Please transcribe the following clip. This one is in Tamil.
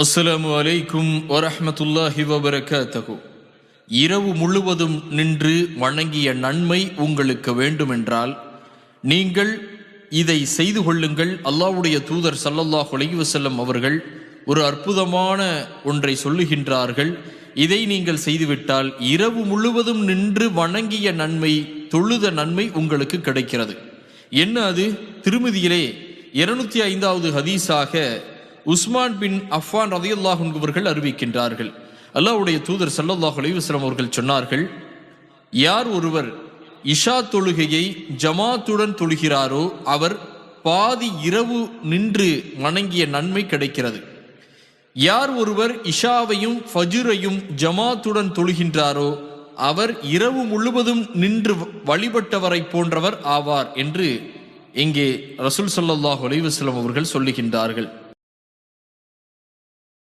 அஸ்ஸலாமு அலைக்கும் வரஹ்மத்துல்லாஹி வபரகாத்துஹு. இரவு முழுவதும் நின்று வணங்கிய நன்மை உங்களுக்கு வேண்டுமென்றால் நீங்கள் இதை செய்து கொள்ளுங்கள். அல்லாஹ்வுடைய தூதர் ஸல்லல்லாஹு அலைஹி வஸல்லம் அவர்கள் ஒரு அற்புதமான ஒன்றை சொல்லுகின்றார்கள். இதை நீங்கள் செய்துவிட்டால் இரவு முழுவதும் நின்று வணங்கிய நன்மை, தொழுத நன்மை உங்களுக்கு கிடைக்கிறது. என்ன அது? திருமதியிலே 205வது ஹதீஸாக உஸ்மான் பின் அஃபான் ரலியல்லாஹு அன்ஹு அவர்கள் அறிவிக்கின்றார்கள். அல்லாஹ்வுடைய தூதர் ஸல்லல்லாஹு அலைஹி வஸல்லம் அவர்கள் சொன்னார்கள், யார் ஒருவர் இஷா தொழுகையை ஜமாத்துடன் தொழுகிறாரோ அவர் பாதி இரவு நின்று வணங்கிய நன்மை கிடைக்கிறது. யார் ஒருவர் இஷாவையும் ஃபஜ்ரையும் ஜமாத்துடன் தொழுகின்றாரோ அவர் இரவு முழுவதும் நின்று வழிபட்டவரை போன்றவர் ஆவார் என்று இங்கே ரசூல் ஸல்லல்லாஹு அலைஹி வஸல்லம் அவர்கள் சொல்லுகின்றார்கள்.